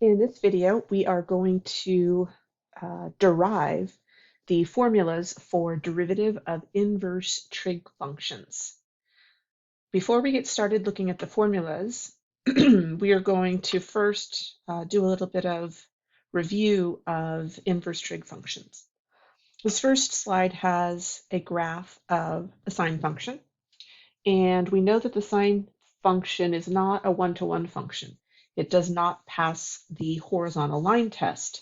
In this video, we are going to derive the formulas for derivative of inverse trig functions. Before we get started looking at the formulas, we are going to first do a little bit of review of inverse trig functions. This first slide has a graph of a sine function, and we know that the sine function is not a one-to-one function. It does not pass the horizontal line test,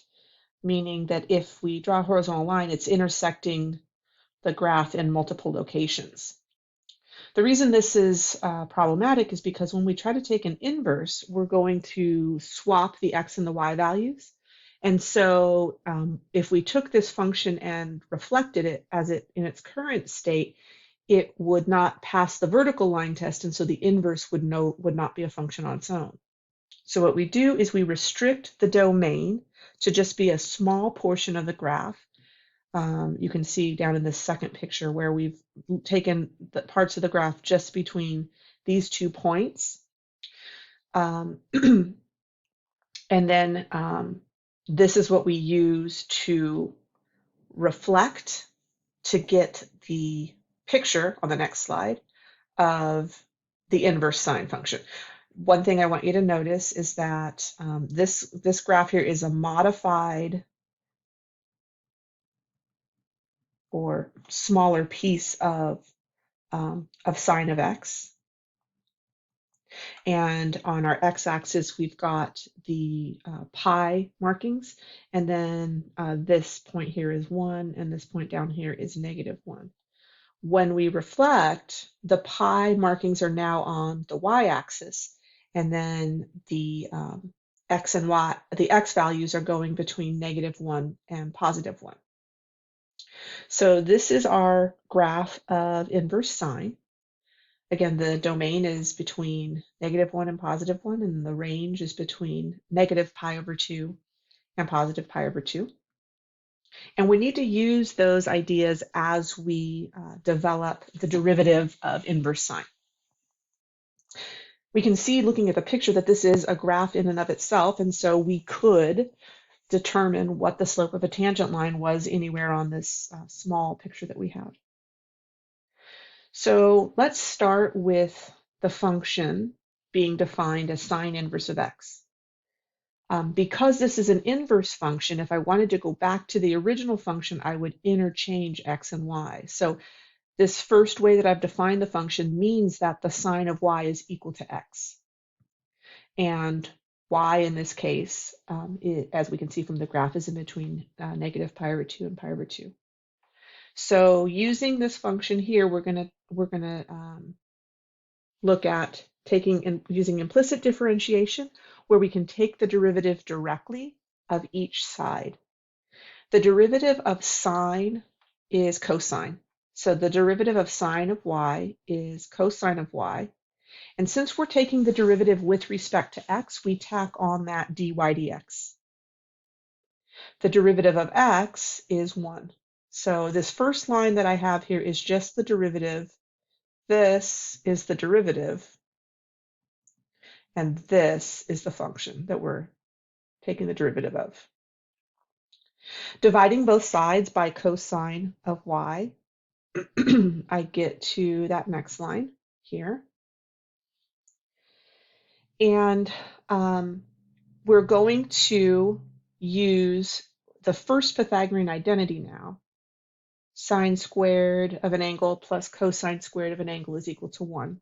meaning that if we draw a horizontal line, it's intersecting the graph in multiple locations. The reason this is problematic is because when we try to take an inverse, we're going to swap the x and the y values. And so if we took this function and reflected it as it in its current state, it would not pass the vertical line test, and so the inverse would not be a function on its own. So what we do is we restrict the domain to just be a small portion of the graph. You can see down in this second picture where we've taken the parts of the graph just between these 2 points. And then this is what we use to reflect to get the picture on the next slide of the inverse sine function. One thing I want you to notice is that this graph here is a modified or smaller piece of sine of x. And on our x-axis, we've got the pi markings, and then this point here is 1, and this point down here is -1. When we reflect, the pi markings are now on the y-axis, and then the x and y, the x values are going between -1 and +1. So this is our graph of inverse sine. Again, the domain is between -1 and +1, and the range is between -pi/2 and +pi/2. And we need to use those ideas as we develop the derivative of inverse sine. We can see looking at the picture that this is a graph in and of itself, and so we could determine what the slope of a tangent line was anywhere on this small picture that we have. So let's start with the function being defined as sine inverse of x. Because this is an inverse function, if I wanted to go back to the original function, I would interchange x and y. So this first way that I've defined the function means that the sine of y is equal to x. And y in this case, as we can see from the graph, is in between -pi/2 and pi/2. So using this function here, we're gonna look at using implicit differentiation, where we can take the derivative directly of each side. The derivative of sine is cosine. So the derivative of sine of y is cosine of y. And since we're taking the derivative with respect to x, we tack on that dy dx. The derivative of x is 1. So this first line that I have here is just the derivative. This is the derivative. And this is the function that we're taking the derivative of. Dividing both sides by cosine of y, I get to that next line here. And we're going to use the first Pythagorean identity now. Sine squared of an angle plus cosine squared of an angle is equal to 1.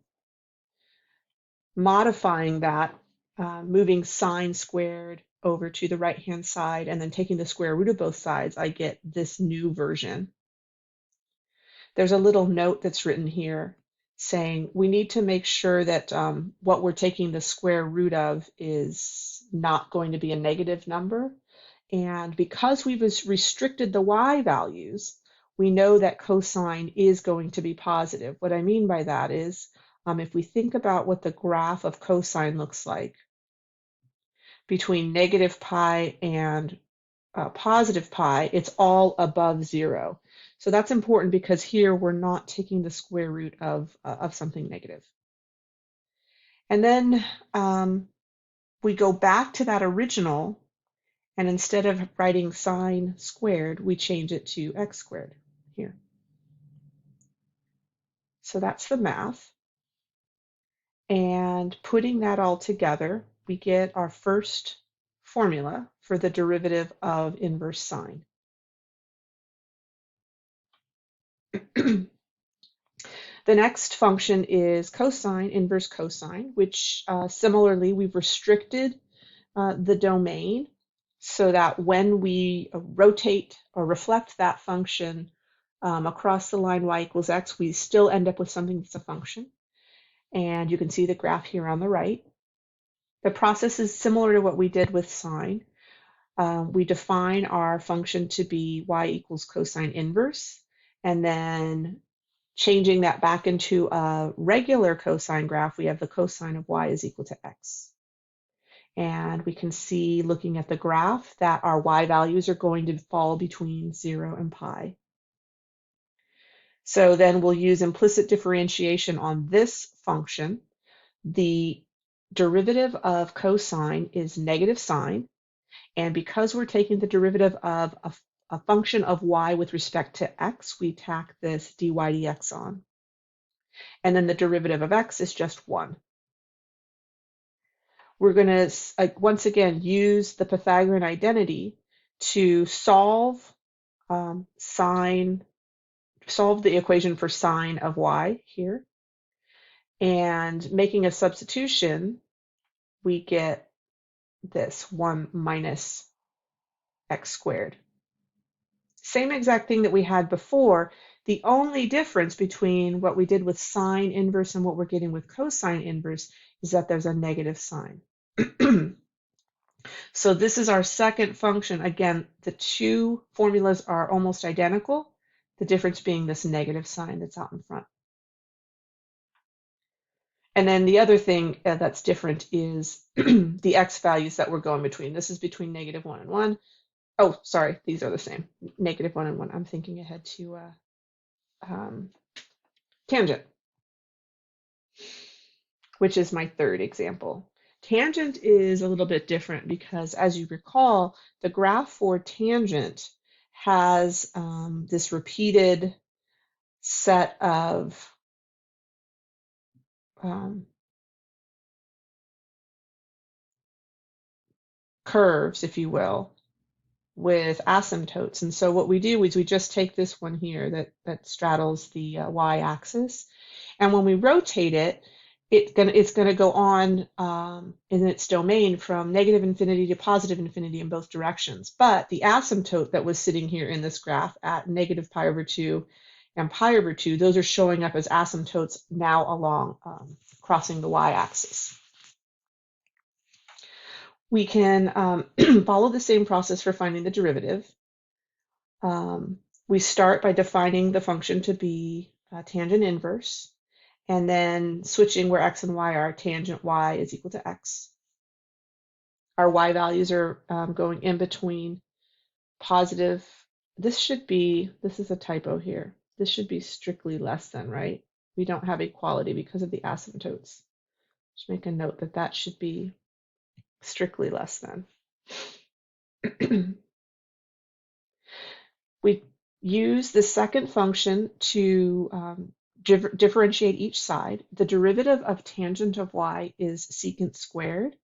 Modifying that, moving sine squared over to the right-hand side and then taking the square root of both sides, I get this new version. There's a little note that's written here saying we need to make sure that what we're taking the square root of is not going to be a negative number. And because we've restricted the y values, we know that cosine is going to be positive. What I mean by that is, if we think about what the graph of cosine looks like, between -pi and +pi, it's all above 0. So that's important because here we're not taking the square root of something negative. And then we go back to that original, and instead of writing sine squared, we change it to x squared here. So that's the math. And putting that all together, we get our first formula for the derivative of inverse sine. The next function is cosine, inverse cosine, which similarly we've restricted the domain so that when we rotate or reflect that function across the line y equals x, we still end up with something that's a function. And you can see the graph here on the right. The process is similar to what we did with sine. We define our function to be y equals cosine inverse, and then changing that back into a regular cosine graph, we have the cosine of y is equal to x. And we can see, looking at the graph, that our y values are going to fall between 0 and pi. So then we'll use implicit differentiation on this function. The derivative of cosine is negative sine. And because we're taking the derivative of a function of y with respect to x, we tack this dy dx on. And then the derivative of x is just 1. We're going to, once again, use the Pythagorean identity to solve the equation for sine of y here. And making a substitution, we get this 1 minus x squared. Same exact thing that we had before. The only difference between what we did with sine inverse and what we're getting with cosine inverse is that there's a negative sign. So this is our second function. Again, the two formulas are almost identical, the difference being this negative sign that's out in front. And then the other thing that's different is the x values that we're going between. This is between -1 and 1. Oh, sorry, these are the same, -1 and 1. I'm thinking ahead to tangent, which is my third example. Tangent is a little bit different because, as you recall, the graph for tangent has this repeated set of curves, if you will, with asymptotes. And so what we do is we just take this one here that straddles the y-axis, and when we rotate it, it's going to go on in its domain from -infinity to +infinity in both directions. But the asymptote that was sitting here in this graph at -π/2 and π/2, those are showing up as asymptotes now along crossing the y-axis. We can follow the same process for finding the derivative. We start by defining the function to be tangent inverse, and then switching where x and y are, tangent y is equal to x. Our y values are going in between positive. This is a typo here. This should be strictly less than, right? We don't have equality because of the asymptotes. Just make a note that that should be strictly less than. We use the second function to differentiate each side. The derivative of tangent of y is secant squared.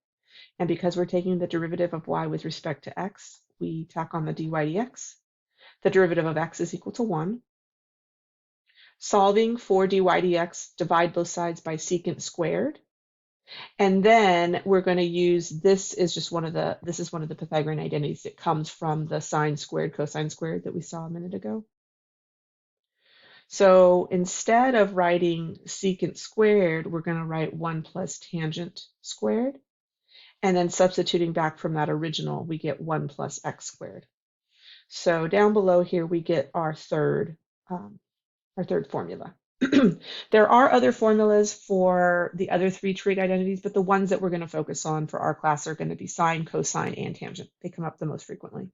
And because we're taking the derivative of y with respect to x, we tack on the dy dx. The derivative of x is equal to 1. Solving for dy dx, divide both sides by secant squared. And then we're going to use, this is one of the Pythagorean identities that comes from the sine squared, cosine squared that we saw a minute ago. So instead of writing secant squared, we're going to write 1 plus tangent squared. And then substituting back from that original, we get 1 plus x squared. So down below here, we get our third formula. There are other formulas for the other three trig identities, but the ones that we're going to focus on for our class are going to be sine, cosine, and tangent. They come up the most frequently.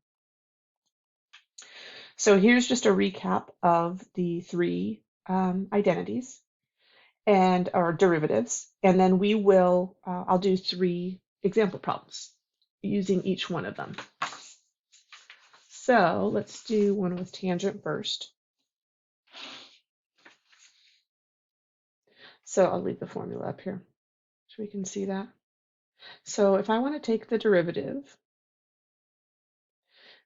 So here's just a recap of the three identities or derivatives, and then we will, I'll do three example problems using each one of them. So let's do one with tangent first. So I'll leave the formula up here so we can see that. So if I want to take the derivative,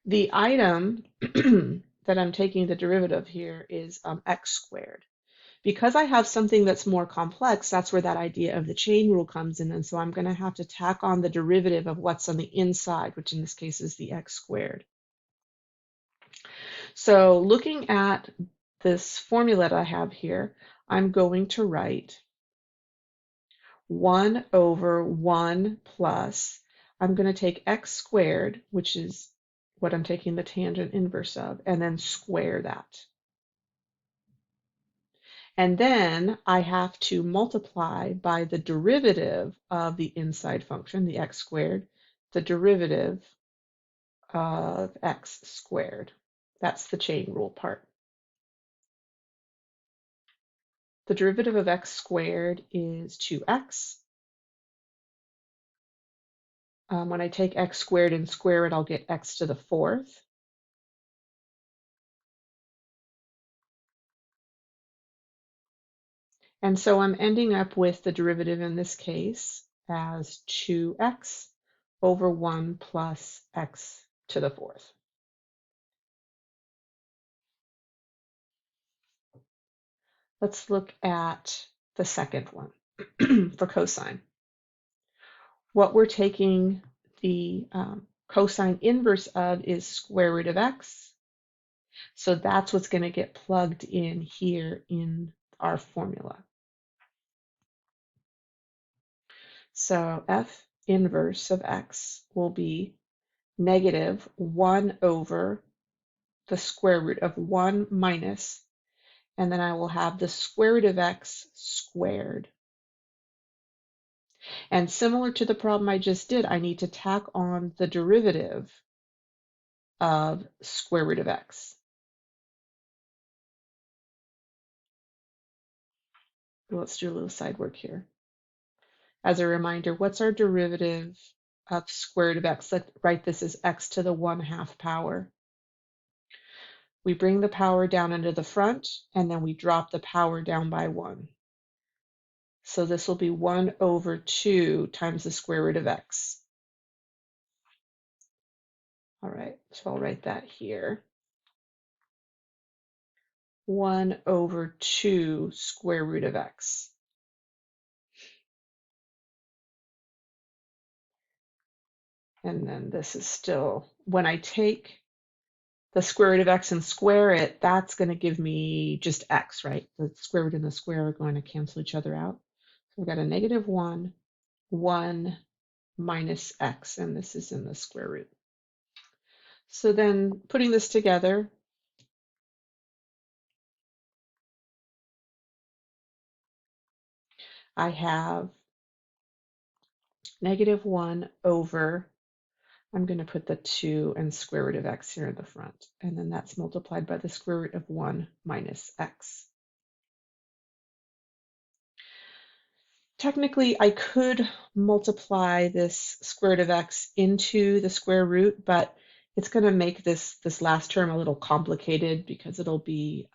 the item that I'm taking the derivative here is x squared. Because I have something that's more complex, that's where that idea of the chain rule comes in. And so I'm going to have to tack on the derivative of what's on the inside, which in this case is the x squared. So looking at this formula that I have here, I'm going to write 1 over 1 plus, I'm going to take x squared, which is what I'm taking the tangent inverse of, and then square that. And then I have to multiply by the derivative of the inside function, the x squared, the derivative of x squared. That's the chain rule part. The derivative of x squared is 2x. When I take x squared and square it, I'll get x to the fourth. And so I'm ending up with the derivative in this case as 2x over 1 plus x to the fourth. Let's look at the second one for cosine. What we're taking the cosine inverse of is square root of x. So that's what's going to get plugged in here in our formula. So f inverse of x will be negative 1 over the square root of 1 minus, and then I will have the square root of x squared. And similar to the problem I just did, I need to tack on the derivative of square root of x. Let's do a little side work here. As a reminder, what's our derivative of square root of x? Let's write this as x to the 1/2 power. We bring the power down into the front, and then we drop the power down by 1. So this will be 1 over 2 times the square root of x. All right, so I'll write that here. 1 over 2 square root of x. And then this is still, when I take the square root of x and square it, that's going to give me just x, right? The square root and the square are going to cancel each other out. So we've got a negative 1, 1 minus x, and this is in the square root. So then putting this together, I have negative 1 over, I'm going to put the 2 and square root of x here in the front, and then that's multiplied by the square root of 1 minus x. Technically, I could multiply this square root of x into the square root, but it's going to make this last term a little complicated because it'll be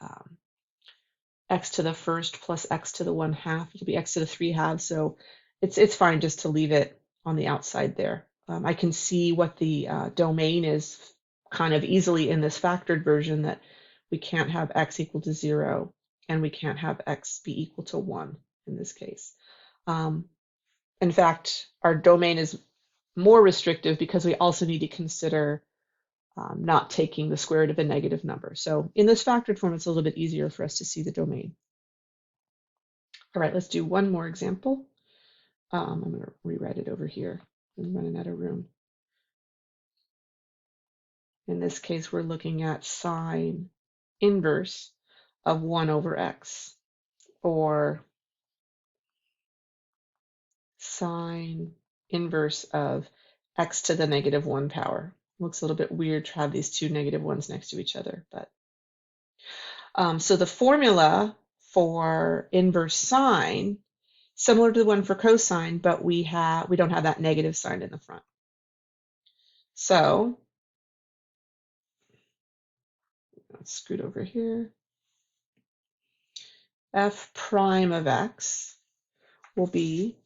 x to the first plus x to the 1/2. It'll be x to the 3/2. So it's fine just to leave it on the outside there. I can see what the domain is kind of easily in this factored version, that we can't have x equal to 0 and we can't have x be equal to 1 in this case. In fact, our domain is more restrictive because we also need to consider not taking the square root of a negative number. So in this factored form, it's a little bit easier for us to see the domain. All right, let's do one more example. I'm going to rewrite it over here. I'm running out of room. In this case, we're looking at sine inverse of 1 over x, or sine inverse of x to the negative 1 power. Looks a little bit weird to have these two negative ones next to each other, but so the formula for inverse sine Similar to the one for cosine, but we don't have that negative sign in the front. So let's scoot over here. F prime of x will be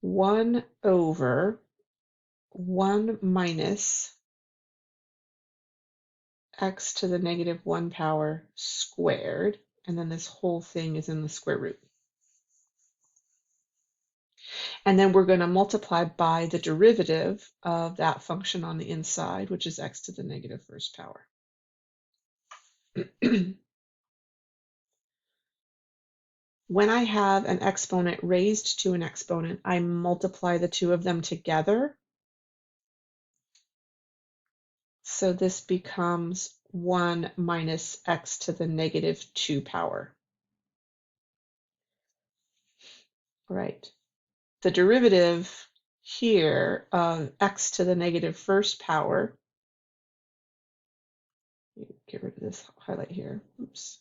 1 over 1 minus x to the negative 1 power squared, and then this whole thing is in the square root. And then we're going to multiply by the derivative of that function on the inside, which is x to the negative first power. When I have an exponent raised to an exponent, I multiply the two of them together. So this becomes 1 minus x to the negative 2 power. Right. The derivative here of x to the negative first power, get rid of this highlight here, oops,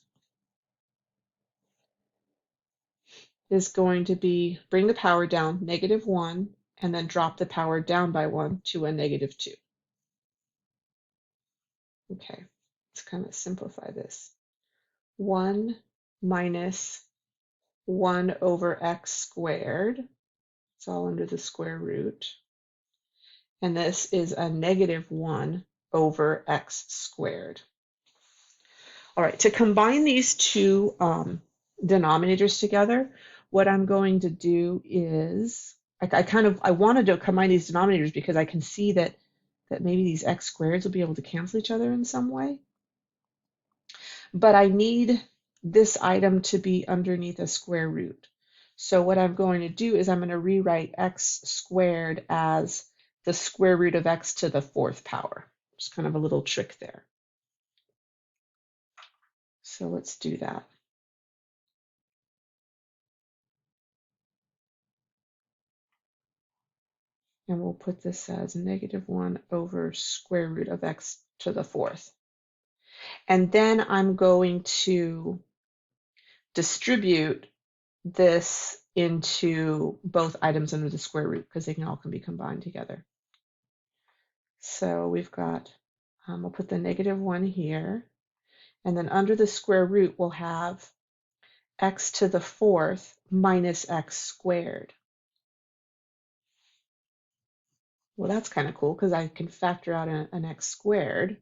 is going to be bring the power down, negative 1, and then drop the power down by 1 to a negative 2. Okay, let's kind of simplify this. 1 minus 1 over x squared, it's all under the square root, and this is a negative 1 over x squared. All right, to combine these two denominators together, what I'm going to do is, I wanted to combine these denominators because I can see that maybe these x squareds will be able to cancel each other in some way. But I need this item to be underneath a square root. So what I'm going to do is I'm going to rewrite x squared as the square root of x to the 4th power. Just kind of a little trick there. So let's do that. And we'll put this as negative 1 over square root of x to the 4th. And then I'm going to distribute this into both items under the square root because they can all be combined together. So we've got, we'll put the negative 1 here, and then under the square root we'll have x to the 4th minus x squared. Well, that's kind of cool because I can factor out an x squared.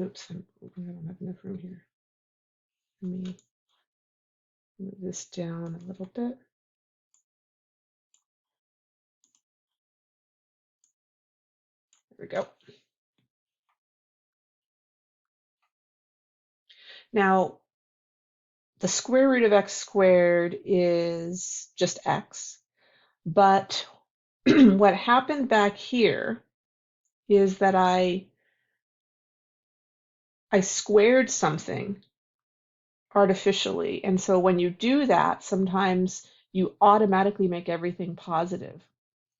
Oops, I don't have enough room here. Let me move this down a little bit. There we go. Now, the square root of x squared is just x, but what happened back here is that I squared something artificially. And so when you do that, sometimes you automatically make everything positive.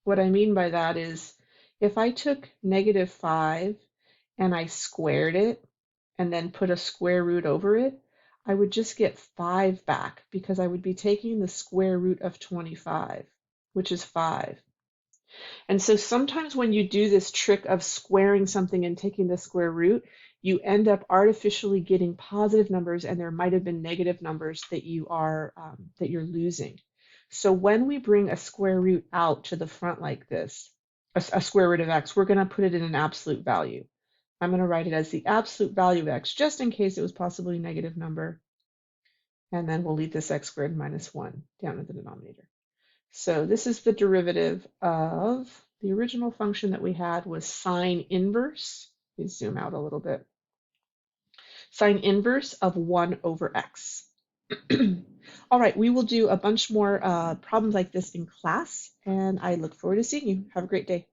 What I mean by that is if I took negative 5 and I squared it and then put a square root over it, I would just get 5 back because I would be taking the square root of 25, which is 5. And so sometimes when you do this trick of squaring something and taking the square root, you end up artificially getting positive numbers, and there might have been negative numbers that you're losing. So when we bring a square root out to the front like this, a square root of x, we're going to put it in an absolute value. I'm going to write it as the absolute value of x, just in case it was possibly a negative number. And then we'll leave this x squared minus 1 down in the denominator. So this is the derivative of the original function that we had was sine inverse. Let me zoom out a little bit. Sine inverse of 1 over x. All right, we will do a bunch more problems like this in class, and I look forward to seeing you. Have a great day.